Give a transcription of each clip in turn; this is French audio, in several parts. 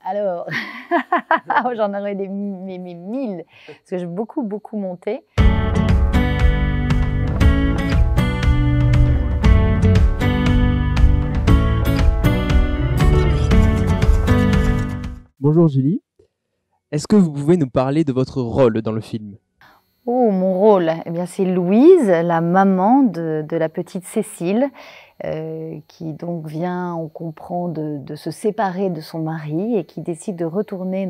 Alors, j'en aurais des mille, parce que j'ai beaucoup monté. Bonjour Julie, est-ce que vous pouvez nous parler de votre rôle dans le film? Oh, mon rôle, eh bien, c'est Louise, la maman de la petite Cécile, qui donc vient, on comprend, de se séparer de son mari et qui décide de retourner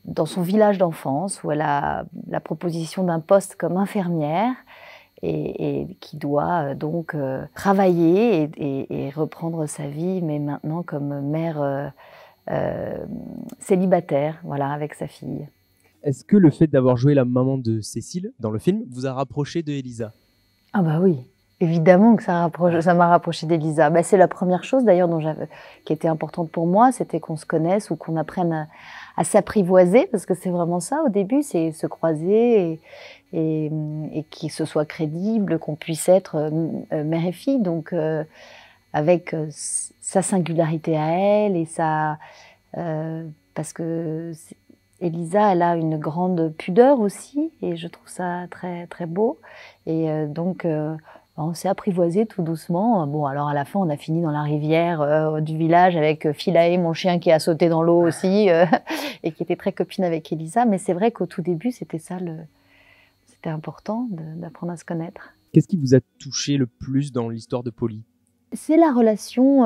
dans son village d'enfance où elle a la proposition d'un poste comme infirmière et qui doit donc travailler et reprendre sa vie, mais maintenant comme mère célibataire, voilà, avec sa fille. Est-ce que le fait d'avoir joué la maman de Cécile dans le film vous a rapproché de Elisa? Ah bah oui, évidemment que ça m'a rapproché d'Elisa. Bah, c'est la première chose d'ailleurs qui était importante pour moi, c'était qu'on se connaisse ou qu'on apprenne à s'apprivoiser, parce que c'est vraiment ça au début, c'est se croiser et qu'il se soit crédible, qu'on puisse être mère et fille, donc avec sa singularité à elle et parce que Elisa, elle a une grande pudeur aussi, et je trouve ça très très beau. Et donc, on s'est apprivoisé tout doucement. Bon, alors à la fin, on a fini dans la rivière du village avec Philae, mon chien, qui a sauté dans l'eau aussi, et qui était très copine avec Elisa. Mais c'est vrai qu'au tout début, c'était important d'apprendre à se connaître. Qu'est-ce qui vous a touché le plus dans l'histoire de Polly? C'est la relation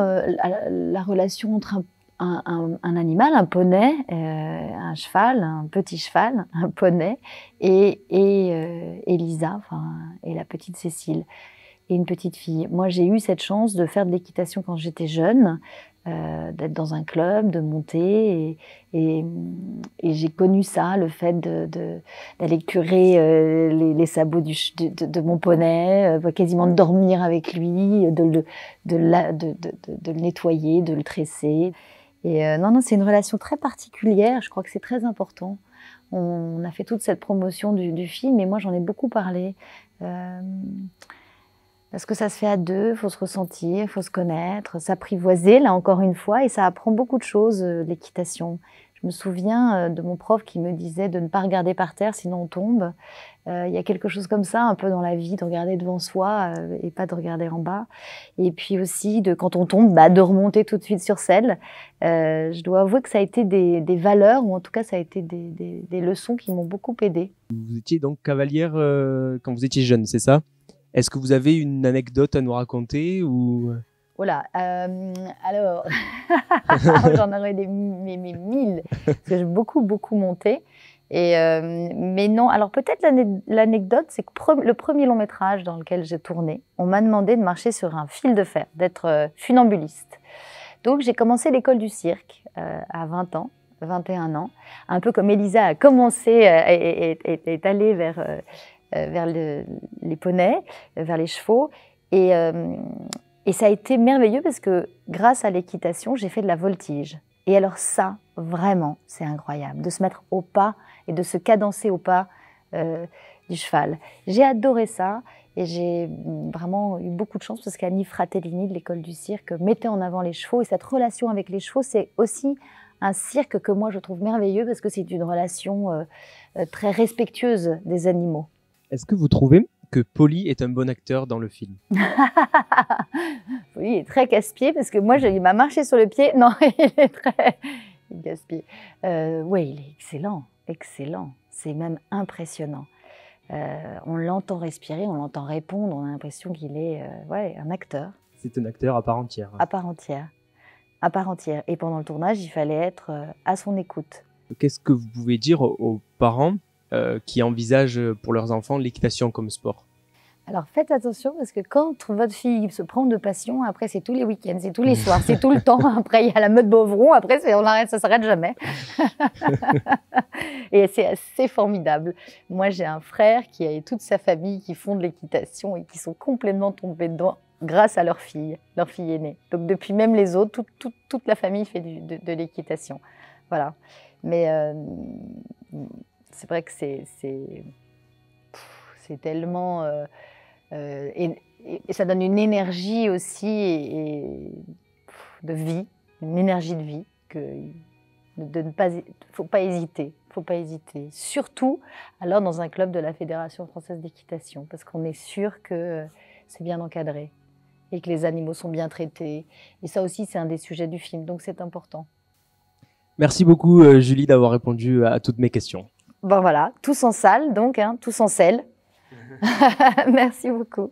entre un animal, un poney, un cheval, un petit cheval, un poney, et Elisa, et la petite Cécile, et une petite fille. Moi, j'ai eu cette chance de faire de l'équitation quand j'étais jeune, d'être dans un club, de monter, et j'ai connu ça, le fait d'aller curer les sabots de mon poney, quasiment de dormir avec lui, de le nettoyer, de le tresser. Et non, c'est une relation très particulière, je crois que c'est très important. On a fait toute cette promotion du film, et moi j'en ai beaucoup parlé. Parce que ça se fait à deux, il faut se ressentir, il faut se connaître, s'apprivoiser, là encore une fois, et ça apprend beaucoup de choses, l'équitation. Je me souviens de mon prof qui me disait de ne pas regarder par terre, sinon on tombe. Il y a quelque chose comme ça, un peu dans la vie, de regarder devant soi et pas de regarder en bas. Et puis aussi, quand on tombe, de remonter tout de suite sur selle. Je dois avouer que ça a été des valeurs, ou en tout cas ça a été des leçons qui m'ont beaucoup aidée. Vous étiez donc cavalière quand vous étiez jeune, c'est ça? Est-ce que vous avez une anecdote à nous raconter ou... Voilà, alors, j'en aurais des mille, parce que j'ai beaucoup monté. Mais non, alors peut-être l'anecdote, c'est que le premier long métrage dans lequel j'ai tourné, on m'a demandé de marcher sur un fil de fer, d'être funambuliste. Donc j'ai commencé l'école du cirque à 20 ans, 21 ans, un peu comme Elisa a commencé et est allée vers les poneys, vers les chevaux. Et ça a été merveilleux parce que grâce à l'équitation, j'ai fait de la voltige. Et alors ça, vraiment, c'est incroyable, de se mettre au pas et de se cadencer au pas du cheval. J'ai adoré ça, et j'ai vraiment eu beaucoup de chance parce qu'Annie Fratellini de l'école du cirque mettait en avant les chevaux. Et cette relation avec les chevaux, c'est aussi un cirque que moi je trouve merveilleux parce que c'est une relation très respectueuse des animaux. Est-ce que vous trouvez que Polly est un bon acteur dans le film? Oui, il est très casse-pied parce que moi, il m'a marché sur le pied. Non, il est très casse-pied. Oui, il est excellent, excellent. C'est même impressionnant. On l'entend respirer, on l'entend répondre. On a l'impression qu'il est un acteur. C'est un acteur à part entière. À part entière. À part entière. Et pendant le tournage, il fallait être à son écoute. Qu'est-ce que vous pouvez dire aux parents qui envisagent pour leurs enfants l'équitation comme sport? Alors faites attention, parce que quand votre fille se prend de passion, après c'est tous les week-ends, c'est tous les soirs, c'est tout le temps. Après il y a la meute Beauvron, après ça s'arrête jamais. Et c'est assez formidable. Moi j'ai un frère qui a toute sa famille qui font de l'équitation et qui sont complètement tombés dedans grâce à leur fille aînée. Donc depuis même les autres, toute la famille fait de l'équitation. Voilà. Mais c'est vrai que c'est tellement... et ça donne une énergie aussi de vie, une énergie de vie faut pas hésiter. Faut pas hésiter. Surtout, alors dans un club de la Fédération française d'équitation, parce qu'on est sûr que c'est bien encadré et que les animaux sont bien traités. Et ça aussi, c'est un des sujets du film, donc c'est important. Merci beaucoup, Julie, d'avoir répondu à toutes mes questions. Bon voilà, tous en salle, donc, hein, tous en selle. Merci beaucoup.